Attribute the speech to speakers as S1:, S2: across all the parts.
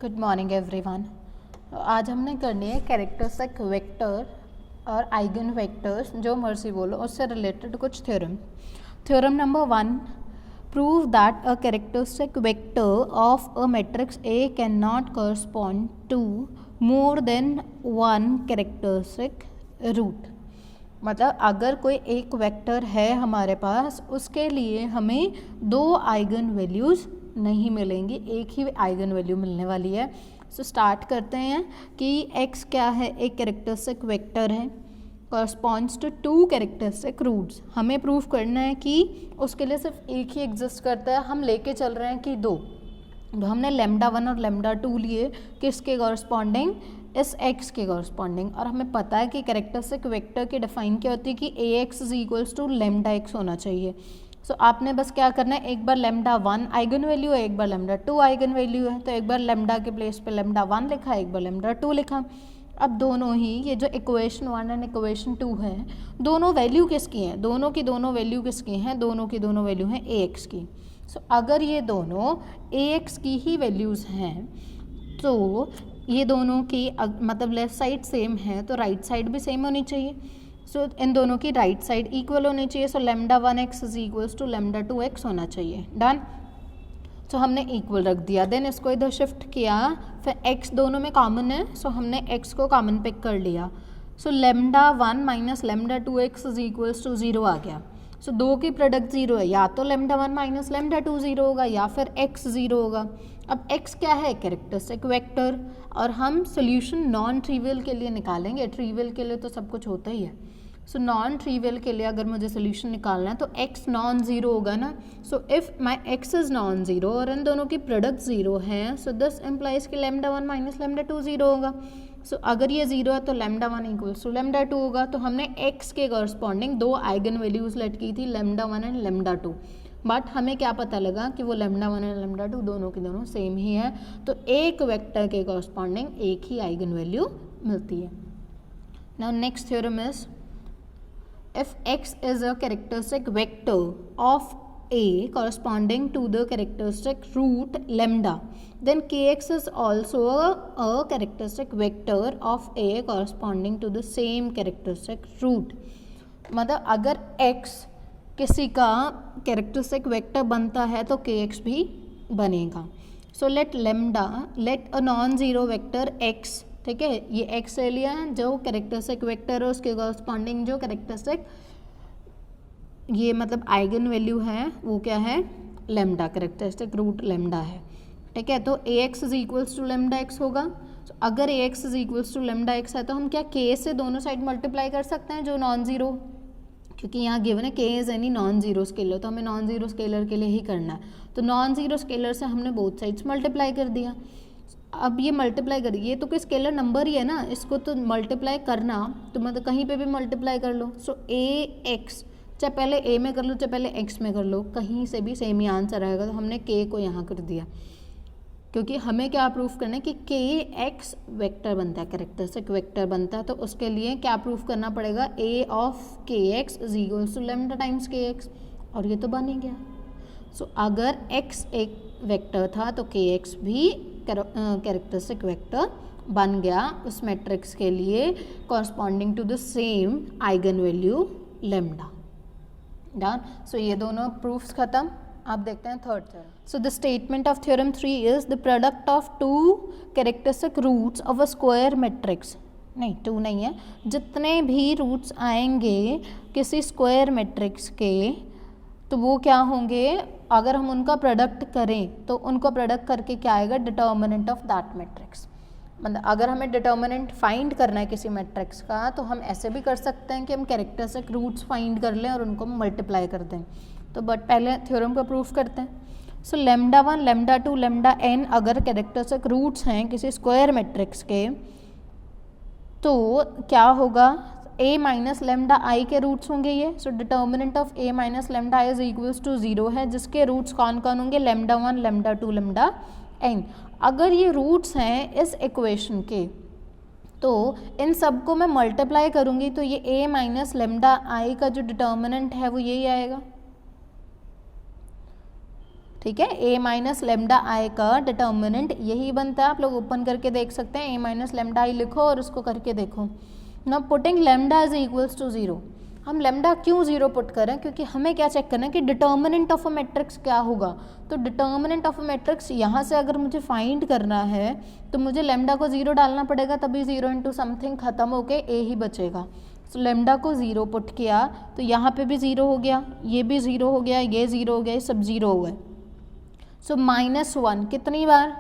S1: Good morning everyone. आज हमने करनी है कैरेक्टरिस्टिक वेक्टर और आइगन वेक्टर्स, जो मर्जी बोलो, उससे रिलेटेड कुछ theorem. Theorem number 1, prove that a characteristic vector of a matrix A can not correspond to more than one characteristic root. मतलब अगर कोई एक वेक्टर है हमारे पास, उसके लिए हमें दो आइगन वैल्यूज़ नहीं मिलेंगी, एक ही आइगन वैल्यू मिलने वाली है। सो स्टार्ट करते हैं कि x क्या है, एक कैरेक्टरिस्टिक वेक्टर है, corresponds to two characteristic roots. हमें प्रूफ करना है कि उसके लिए सिर्फ एक ही एग्जिस्ट करता है। हम लेके चल रहे हैं कि दो, तो हमने λ1 और λ2 लिए किसके कॉरस्पॉन्डिंग, इस x के कॉरस्पॉन्डिंग। और हमें पता है कि कैरेक्टरिस्टिक वेक्टर की डिफाइन क्या होती है कि ax is equals to λx होना चाहिए। सो आपने बस क्या करना है, एक बार λ1 आइगन वैल्यू है, एक बार λ2 आइगन वैल्यू है, तो एक बार λ के प्लेस पे λ1 लिखा, एक बार λ2 लिखा। अब दोनों ही ये जो इक्वेशन 1 एंड इक्वेशन 2 है, दोनों वैल्यू किसकी हैं, दोनों की दोनों वैल्यू किसकी हैं, दोनों की दोनों वैल्यू हैं ax की। सो अगर ये दोनों ax की ही वैल्यूज़ हैं, तो ये दोनों की मतलब लेफ्ट साइड सेम है तो राइट साइड भी सेम होनी चाहिए। सो इन दोनों की राइट साइड इक्वल होनी चाहिए। सो λ1x is equals to λ2x होना चाहिए। डन। सो हमने इक्वल रख दिया, देन इसको इधर शिफ्ट किया, फिर x दोनों में कॉमन है, सो हमने x को कॉमन पिक कर लिया। So λ1 minus λ2x is equals to 0 आ गया। सो दो की प्रोडक्ट 0 है, या तो λ1 माइनस λ2 0 होगा या फिर x 0 होगा। अब x क्या है, कैरेक्टरिस्टिक वेक्टर, और हम सोल्यूशन नॉन ट्रिवियल के लिए निकालेंगे, ट्रिवियल के लिए तो सब कुछ होता ही है। सो नॉन ट्रिवियल के लिए अगर मुझे सोल्यूशन निकालना है तो x नॉन ज़ीरो होगा ना। So if my x is non zero और इन दोनों की प्रोडक्ट ज़ीरो है, सो दिस इम्प्लाइज कि λ1 माइनस λ2 ज़ीरो होगा। सो अगर ये ज़ीरो है तो λ1 इक्वल्स टू λ2 होगा। तो हमने x के कॉरस्पॉन्डिंग दो आइगन वैल्यूज़ लेट की थी, λ1 एंड λ2, बट हमें क्या पता लगा कि वो λ1 एंड λ2 दोनों की दोनों सेम ही है, तो एक वेक्टर के कॉरस्पॉन्डिंग एक ही आइगन वैल्यू मिलती है। Now next theorem is, if x is a characteristic vector of a corresponding to the characteristic root lambda, then kx is also a characteristic vector of a corresponding to the same characteristic root। मतलब अगर x किसी का characteristic vector बनता है तो kx भी बनेगा। So let a non zero vector x, ठीक है, ये x ले लिया है, जो कैरेक्टरिस्टिक वेक्टर है उसके कॉरस्पॉन्डिंग जो कैरेक्टरिस्टिक ये मतलब आइगन वैल्यू है वो क्या है, लैम्डा, कैरेक्टरिस्टिक रूट लैम्डा है, ठीक है। तो ax is equals to λx होगा। तो अगर ax is equals to λx है तो हम क्या k से दोनों साइड मल्टीप्लाई कर सकते हैं, जो नॉन ज़ीरो, क्योंकि यहाँ गिवन है k is any non zero scalar, तो हमें नॉन ज़ीरो स्केलर के लिए ही करना है। तो नॉन ज़ीरो स्केलर से हमने बोथ साइड्स मल्टीप्लाई कर दिया। अब ये मल्टीप्लाई करिए, ये तो कोई स्केलर नंबर ही है ना, इसको तो मल्टीप्लाई करना तो मतलब कहीं पे भी मल्टीप्लाई कर लो। सो ax, चाहे पहले a में कर लो चाहे पहले x में कर लो, कहीं से भी सेम ही आंसर आएगा। तो हमने k को यहाँ कर दिया, क्योंकि हमें क्या प्रूफ करना है कि kx वेक्टर बनता है, कैरेक्टरिस्टिक वेक्टर बनता है, तो उसके लिए क्या प्रूफ करना पड़ेगा, a of kx is equals to lambda times kx, और ये तो बन ही गया। सो अगर x एक वेक्टर था तो kx भी कैरेक्टरिस्टिक वेक्टर बन गया उस मैट्रिक्स के लिए corresponding to the same eigen value lambda. Done. So ये दोनों प्रूफ्स खत्म। आप देखते हैं third theorem. So the statement of theorem 3 is the product of two characteristic roots of a square matrix, नहीं 2 नहीं है, जितने भी रूट्स आएंगे किसी स्क्वायर मैट्रिक्स के तो वो क्या होंगे, अगर हम उनका प्रोडक्ट करें तो उनको प्रोडक्ट करके क्या आएगा, डिटर्मिनेंट ऑफ दैट मैट्रिक्स। मतलब अगर हमें डिटर्मिनेंट फाइंड करना है किसी मैट्रिक्स का तो हम ऐसे भी कर सकते हैं कि हम कैरेक्टरिस्टिक रूट्स फाइंड कर लें और उनको मल्टीप्लाई कर दें। तो बट पहले थ्योरम को प्रूफ करते हैं। सो λ1 λ2 λn अगर कैरेक्टरिस्टिक रूट्स हैं किसी स्क्वायर मैट्रिक्स के तो क्या होगा, a माइनस लैम्डा आई के रूट्स होंगे ये। So determinant of a minus lambda I is equals to 0 है, जिसके रूट्स कौन कौन होंगे, λ1 λ2 λn। अगर ये रूट्स हैं इस इक्वेशन के तो इन सब को मैं मल्टीप्लाई करूँगी तो ये a माइनस लैम्डा आई का जो डिटर्मिनेंट है वो यही आएगा। ठीक है। a माइनस लेमडा आई का डिटर्मिनेंट यही बनता है, आप लोग ओपन करके देख सकते हैं, a माइनस लेमडा आई लिखो और उसको करके देखो। Now putting lambda is equals to 0, हम लेमडा क्यों 0 पुट करें, क्योंकि हमें क्या चेक करना है कि डिटर्मिनेंट ऑफ अ मैट्रिक्स क्या होगा। तो डिटर्मिनेंट ऑफ अ मैट्रिक्स यहाँ से अगर मुझे फाइंड करना है तो मुझे लेमडा को 0 डालना पड़ेगा, तभी 0 इंटू समथिंग खत्म होके a ही बचेगा। तो लेमडा को 0 पुट किया तो यहाँ पे भी 0 हो गया, ये भी 0 हो गया, ये 0 हो गया, ये सब 0 हो गए। सो -1 कितनी बार,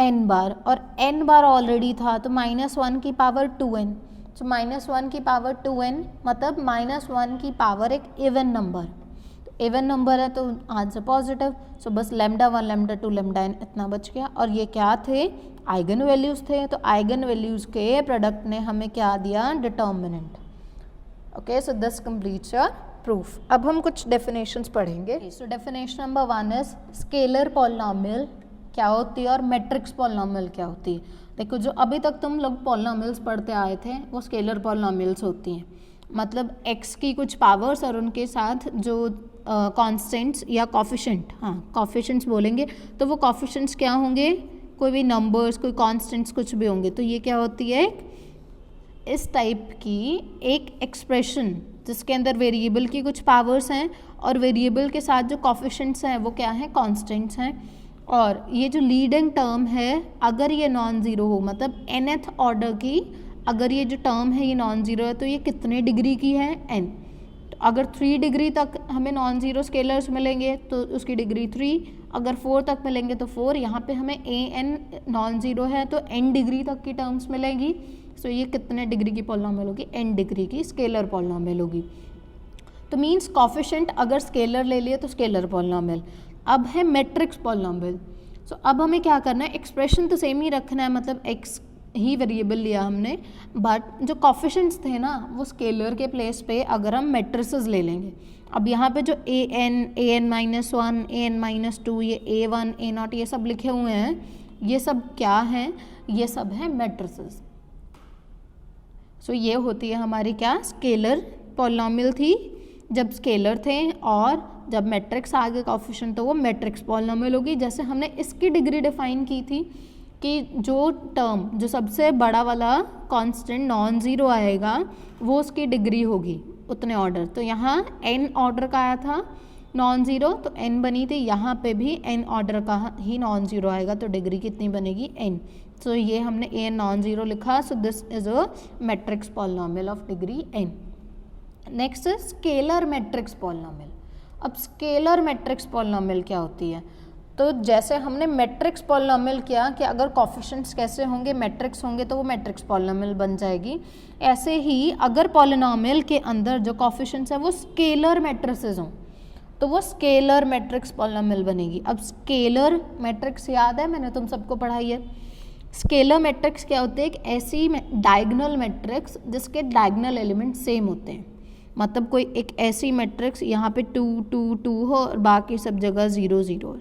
S1: n बार, और n बार ऑलरेडी था तो -1 की पावर 2n। सो -1 की पावर 2n मतलब -1 की पावर एक इवन नंबर, तो इवन नंबर है तो आंसर पॉजिटिव। सो बस लेमडा 1 लेमडा 2 लेमडा n इतना बच गया। और ये क्या थे, आइगन वैल्यूज़ थे, तो आइगन वैल्यूज़ के प्रोडक्ट ने हमें क्या दिया, determinant. Okay, so this completes your proof. अब हम कुछ डेफिनेशंस पढ़ेंगे। So definition number 1 is scalar polynomial क्या होती है और मैट्रिक्स पॉलिनोमियल क्या होती है। देखो, जो अभी तक तुम लोग पॉलिनोमियल्स पढ़ते आए थे वो स्केलर पॉलिनोमियल्स होती हैं, मतलब x की कुछ पावर्स और उनके साथ जो कॉन्स्टेंट्स या कॉफिशेंट, हाँ कॉफिशेंट्स बोलेंगे, तो वो कॉफिशेंट्स क्या होंगे, कोई भी नंबर्स, कोई कॉन्स्टेंट्स कुछ भी होंगे। तो ये क्या होती है, इस टाइप की एक एक्सप्रेशन जिसके अंदर वेरिएबल की कुछ पावर्स हैं और वेरिएबल के साथ जो कॉफिशेंट्स हैं वो क्या हैं, कॉन्स्टेंट्स हैं। और ये जो लीडिंग टर्म है अगर ये नॉन ज़ीरो हो, मतलब nth ऑर्डर की अगर ये जो टर्म है ये नॉन ज़ीरो है, तो ये कितने डिग्री की है, n। तो अगर 3 डिग्री तक हमें नॉन ज़ीरो स्केलर्स मिलेंगे तो उसकी डिग्री 3, अगर 4 तक मिलेंगे तो 4। यहाँ पे हमें an नॉन ज़ीरो है तो n डिग्री तक की टर्म्स मिलेंगी। सो ये कितने डिग्री की पॉलिनोमियल होगी, n डिग्री की स्केलर पॉलिनोमियल होगी। तो मीन्स कॉफिशेंट अगर स्केलर ले लिए तो स्केलर पॉलिनोमियल। अब है मैट्रिक्स पॉलिनोमियल। सो अब हमें क्या करना है, एक्सप्रेशन तो सेम ही रखना है, मतलब x ही वेरिएबल लिया हमने, बट जो कॉफिशेंट्स थे ना वो स्केलर के प्लेस पे अगर हम मैट्रिसेस ले लेंगे। अब यहाँ पे जो an-1, an-2, ये a1, a0 ये सब लिखे हुए हैं, ये सब क्या हैं, ये सब हैं मैट्रिसेस। सो ये होती है हमारी क्या, स्केलर पॉलिनोमियल थी जब स्केलर थे, और जब मैट्रिक्स आ गए कॉफिशेंट तो वो मैट्रिक्स पॉलिनोमियल होगी। जैसे हमने इसकी डिग्री डिफाइन की थी कि जो टर्म जो सबसे बड़ा वाला कांस्टेंट नॉन ज़ीरो आएगा वो उसकी डिग्री होगी उतने ऑर्डर। तो यहाँ n ऑर्डर का आया था नॉन ज़ीरो तो n बनी थी, यहाँ पे भी n ऑर्डर का ही नॉन ज़ीरो आएगा तो डिग्री कितनी बनेगी, n। सो ये हमने a नॉन ज़ीरो लिखा। So this is a matrix polynomial of degree n। Next है स्केलर मैट्रिक्स पॉलिनोमियल। अब स्केलर मैट्रिक्स पॉलिनोमियल क्या होती है, तो जैसे हमने मैट्रिक्स पॉलिनोमियल किया कि अगर कॉफिशेंट्स कैसे होंगे, मैट्रिक्स होंगे तो वो मैट्रिक्स पॉलिनोमियल बन जाएगी। ऐसे ही अगर पॉलिनोमियल के अंदर जो कॉफिशेंट्स है वो स्केलर मैट्रिसेस हों तो वो स्केलर मैट्रिक्स पॉलिनोमियल बनेगी। अब स्केलर मैट्रिक्स याद है, मैंने तुम सबको पढ़ाई है। स्केलर मैट्रिक्स क्या होते हैं, एक ऐसी डायगोनल मैट्रिक्स जिसके डायगोनल एलिमेंट सेम होते हैं, मतलब कोई एक ऐसी मैट्रिक्स यहाँ पे 2 2 2 हो और बाकी सब जगह 0 0,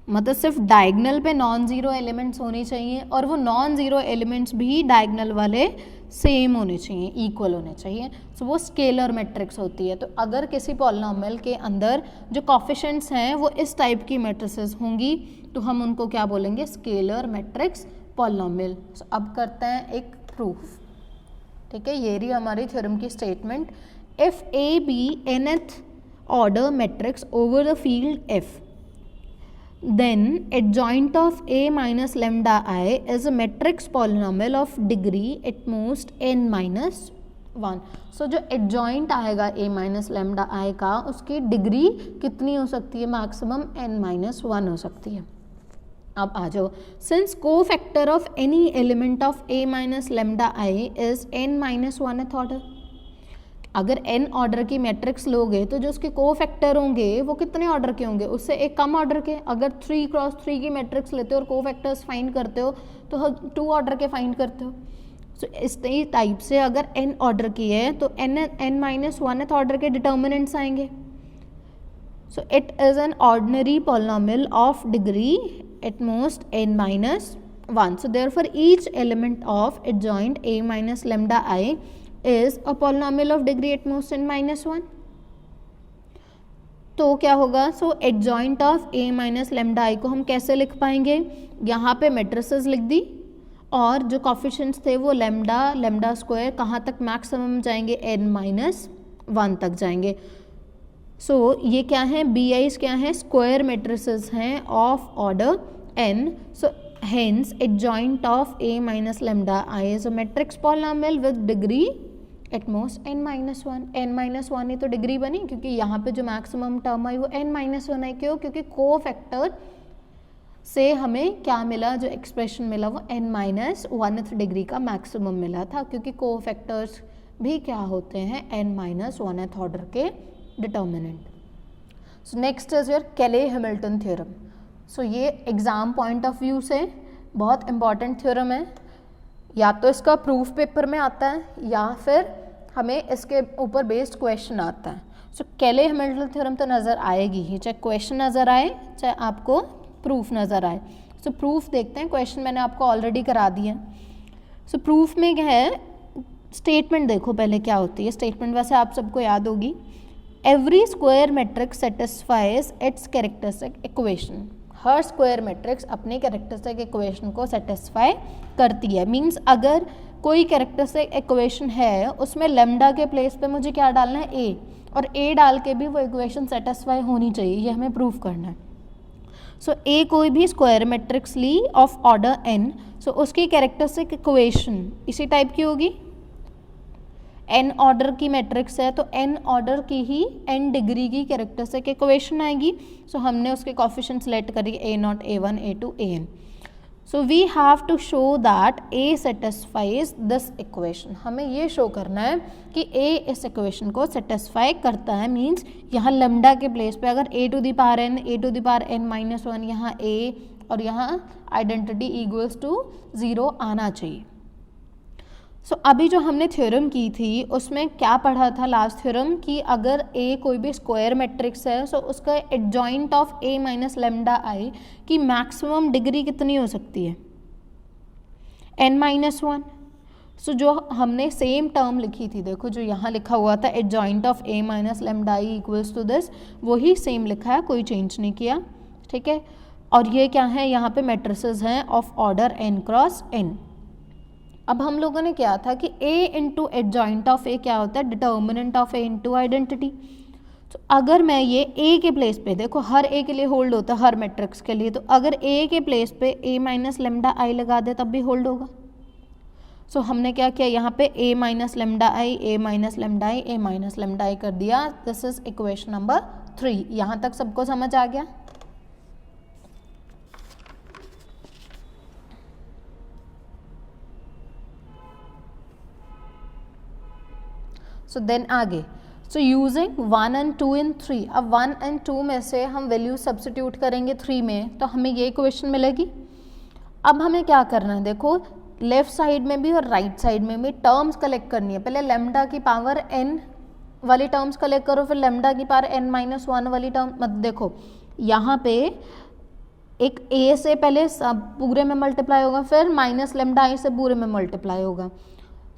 S1: मतलब सिर्फ डायगोनल पे नॉन ज़ीरो एलिमेंट्स होने चाहिए और वो नॉन ज़ीरो एलिमेंट्स भी डायगोनल वाले सेम होने चाहिए, इक्वल होने चाहिए। सो वो स्केलर मैट्रिक्स होती है। तो अगर किसी पॉलिनोमियल के अंदर जो कॉफिशेंट्स हैं वो इस टाइप की मैट्रिसेस होंगी तो हम उनको क्या बोलेंगे, स्केलर मैट्रिक्स पॉलिनोमियल। अब करते हैं एक प्रूफ, ठीक है। ये रही हमारी थ्योरम की statement, if A be nth order matrix over the field F, then adjoint of A minus lambda I is a matrix polynomial of degree at most n minus 1। सो जो adjoint आएगा A minus lambda I का उसकी degree कितनी हो सकती है, maximum n minus 1 हो सकती है। अब आ जाओ, सिंस को factor of any element of A minus lambda I is n minus 1th order, अगर n ऑर्डर की मैट्रिक्स लोगे तो जो उसके को फैक्टर होंगे वो कितने ऑर्डर के होंगे, उससे एक कम ऑर्डर के। अगर 3 क्रॉस 3 की मैट्रिक्स लेते हो और को फैक्टर्स फाइंड करते हो तो 2 ऑर्डर के फाइंड करते हो। सो इस टाइप से अगर n ऑर्डर की है तो n माइनस 1th ऑर्डर के डिटर्मिनेंट्स आएंगे। So it is an ordinary polynomial of degree at most n minus 1। So therefore each element of adjoint A minus lambda I is a polynomial of degree at most n minus 1। तो क्या होगा, so adjoint of A minus lambda I को हम कैसे लिख पाएंगे, यहाँ पे मैट्रिसेस लिख दी और जो कॉफिशेंट्स थे वो लेमडा, लेमडा स्क्वायर कहाँ तक मैक्सिमम जाएंगे, n-1 तक जाएंगे। सो ये क्या है, बी आईज क्या है, स्क्वायर मैट्रिसेस हैं of order n। So hence adjoint of a minus lambda I is a matrix polynomial with degree at most n-1। n-1 ही तो डिग्री बनी, क्योंकि यहाँ पे जो मैक्सिमम टर्म आई वो n-1 है। क्यों, क्योंकि कोफैक्टर से हमें क्या मिला, जो एक्सप्रेशन मिला वो n-1 डिग्री का मैक्सिमम मिला था, क्योंकि कोफैक्टर्स भी क्या होते हैं, n-1 ऑर्डर के determinant. So next is your केले हैमिल्टन थ्योरम। सो ये एग्जाम पॉइंट ऑफ व्यू से बहुत इंपॉर्टेंट थ्योरम है, या तो इसका प्रूफ पेपर में आता है या फिर हमें इसके ऊपर बेस्ड क्वेश्चन आता है। सो केले हैमिल्टन थ्योरम तो नज़र आएगी ही, चाहे क्वेश्चन नज़र आए चाहे आपको प्रूफ नज़र आए। सो प्रूफ देखते हैं, क्वेश्चन मैंने आपको ऑलरेडी करा दिया। सो प्रूफ में क्या है, स्टेटमेंट देखो पहले क्या होती है स्टेटमेंट, वैसे आप सबको याद होगी। Every square matrix satisfies its characteristic equation. हर स्क्वायर मैट्रिक्स अपनी कैरेक्टरिस्टिक इक्वेशन को सेटिस्फाई करती है। मींस अगर कोई कैरेक्टरिस्टिक इक्वेशन है उसमें लेमडा के प्लेस पे मुझे क्या डालना है, ए, और ए डाल के भी वो इक्वेशन सेटिस्फाई होनी चाहिए, ये हमें प्रूव करना है। सो ए कोई भी स्क्वायर मैट्रिक्स ली ऑफ ऑर्डर n, सो उसकी कैरेक्टरिस्टिक इक्वेशन इसी टाइप की होगी। n ऑर्डर की मैट्रिक्स है तो n ऑर्डर की ही n डिग्री की कैरेक्टरिस्टिक इक्वेशन आएगी। सो हमने उसके कोफिशिएंट्स लेट करी a0, a1, a2, an। So we have to show that a satisfies this equation. हमें ये शो करना है कि a इस इक्वेशन को सेटिस्फाई करता है। मीन्स यहाँ लैम्डा के प्लेस पे अगर a to the power n, a to the power n-1, यहाँ a और यहाँ आइडेंटिटी इक्वल्स टू 0 आना चाहिए। सो अभी जो हमने थ्योरम की थी उसमें क्या पढ़ा था लास्ट थ्योरम, कि अगर a कोई भी स्क्वायर मैट्रिक्स है सो उसका adjoint of a minus lambda आई की मैक्सिमम डिग्री कितनी हो सकती है, n-1। सो जो हमने सेम टर्म लिखी थी, देखो जो यहाँ लिखा हुआ था adjoint of a minus lambda I equals to this, वही सेम लिखा है, कोई चेंज नहीं किया, ठीक है। और ये क्या है, यहाँ पे मैट्रिसेस हैं of order n cross n। अब हम लोगों ने क्या था कि a into adjoint of a क्या होता है, determinant of a into identity. तो अगर मैं ये a के प्लेस पे, देखो हर a के लिए होल्ड होता है, हर मैट्रिक्स के लिए, तो अगर a के प्लेस पे a माइनस लेमडा आई लगा दे तब भी होल्ड होगा। सो हमने क्या किया, यहाँ पे a minus lambda I, a minus lambda I, a minus lambda आई कर दिया। This is equation number 3। यहाँ तक सबको समझ आ गया। सो देन आगे, सो यूजिंग 1 and 2 in 3। अब 1 and 2 में से हम वैल्यू सब्स्टिट्यूट करेंगे 3 में, तो हमें ये इक्वेशन मिलेगी। अब हमें क्या करना है, देखो लेफ्ट साइड में भी और राइट साइड में भी टर्म्स कलेक्ट करनी है। पहले लेमडा की पावर n वाली टर्म्स कलेक्ट करो, फिर लेमडा की पावर n-1 वाली टर्म। मतलब देखो यहाँ पे एक a से पहले सब पूरे में मल्टीप्लाई होगा, फिर माइनस लेमडा आई से पूरे में मल्टीप्लाई होगा।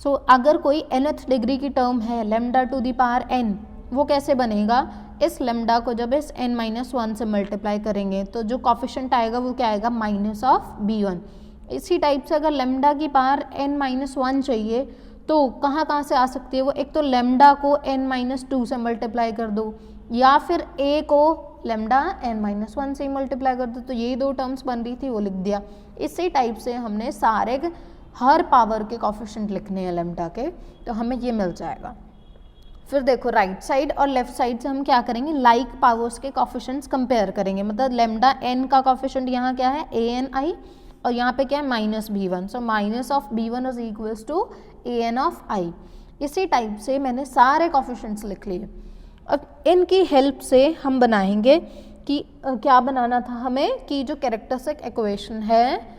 S1: सो अगर कोई nth डिग्री की टर्म है lambda to the power n, वो कैसे बनेगा, इस लेमडा को जब इस n-1 से मल्टीप्लाई करेंगे तो जो कॉफिशिएंट आएगा वो क्या आएगा, माइनस ऑफ b1। इसी टाइप से अगर लेमडा की पावर n-1 चाहिए तो कहाँ से आ सकती है वो, एक तो लेमडा को n-2 से मल्टीप्लाई कर दो, या फिर a को लेमडा n-1 से ही मल्टीप्लाई कर दो। तो यही दो टर्म्स बन रही थी, वो लिख दिया। इसी टाइप से हमने सारे हर पावर के कॉफिशिएंट लिखने हैं लेमडा के, तो हमें ये मिल जाएगा। फिर देखो राइट साइड और लेफ्ट साइड से हम क्या करेंगे, लाइक पावर्स के कॉफिशिएंट्स कंपेयर करेंगे। मतलब लेमडा n का कॉफिशिएंट यहाँ क्या है, an(i), और यहाँ पे क्या है, minus b1। So minus of b1 is equals to an of i। इसी टाइप से मैंने सारे कॉफिशिएंट्स लिख लिए। अब इनकी हेल्प से हम बनाएंगे कि क्या बनाना था हमें, कि जो कैरेक्टरिस्टिक इक्वेशन है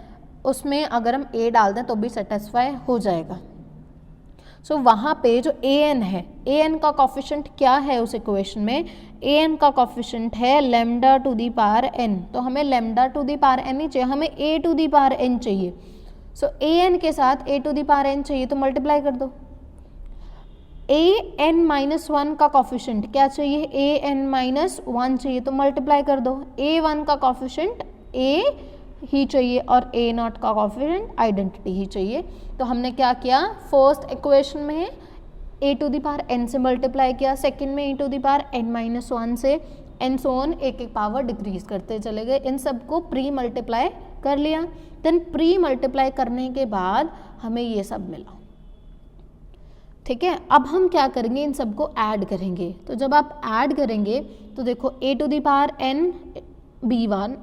S1: उसमें अगर हम a डाल दें तो भी सेटिस्फाई हो जाएगा। सो वहाँ पे जो an है, an का कॉफिशिएंट क्या है उस इक्वेशन में, an का कॉफिशिएंट है lambda to the power n। तो हमें lambda to the power n नहीं चाहिए, हमें a to the power n चाहिए। सो an के साथ a to the power n चाहिए तो मल्टीप्लाई कर दो। an-1 का कॉफिशेंट क्या चाहिए, an-1 चाहिए, तो मल्टीप्लाई कर दो। a1 का कॉफिशेंट a ही चाहिए और a0 का कॉफिशेंट आइडेंटिटी ही चाहिए। तो हमने क्या किया, फर्स्ट इक्वेशन में a⁴n से मल्टीप्लाई किया, सेकंड में e⁴n-1 से, एंड सो ऑन, एक एक पावर डिक्रीज करते चले गए। इन सबको प्री मल्टीप्लाई कर लिया। देन प्री मल्टीप्लाई करने के बाद हमें ये सब मिला। ठीक है, अब हम क्या करेंगे, इन सबको ऐड करेंगे। तो जब आप ऐड करेंगे तो देखो a⁴n-b1,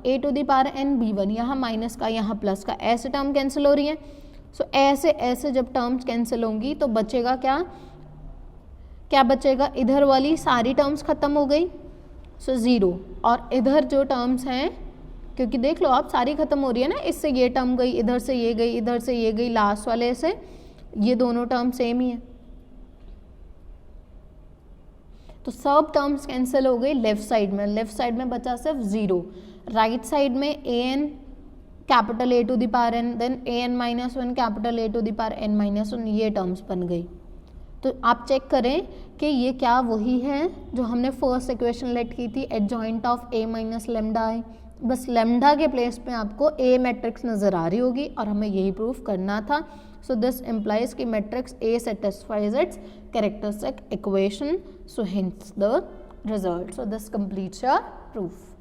S1: a⁴n-b1, यहाँ माइनस का यहाँ प्लस का, ऐसे टर्म कैंसिल हो रही है। सो ऐसे ऐसे जब टर्म्स कैंसिल होंगी तो बचेगा क्या, क्या बचेगा, इधर वाली सारी टर्म्स खत्म हो गई, सो 0, और इधर जो टर्म्स हैं, क्योंकि देख लो आप सारी खत्म हो रही है ना, इससे ये टर्म गई, इधर से ये गई, इधर से ये गई, लास्ट वाले से ये दोनों टर्म सेम ही है, तो सब टर्म्स कैंसिल हो गई लेफ्ट साइड में। लेफ्ट साइड में बचा सिर्फ 0। राइट साइड में an capital a⁴n, then an-1 capital a⁴n-1, ये टर्म्स बन गई। तो आप चेक करें कि ये क्या वही है जो हमने फर्स्ट इक्वेशन लेट की थी, adjoint of a minus lambda i। बस लेमडा के प्लेस पे आपको a मैट्रिक्स नज़र आ रही होगी और हमें यही प्रूफ करना था। सो दिस इम्प्लाइज कि matrix a satisfies its characteristic equation, so hence the result. So this completes your proof.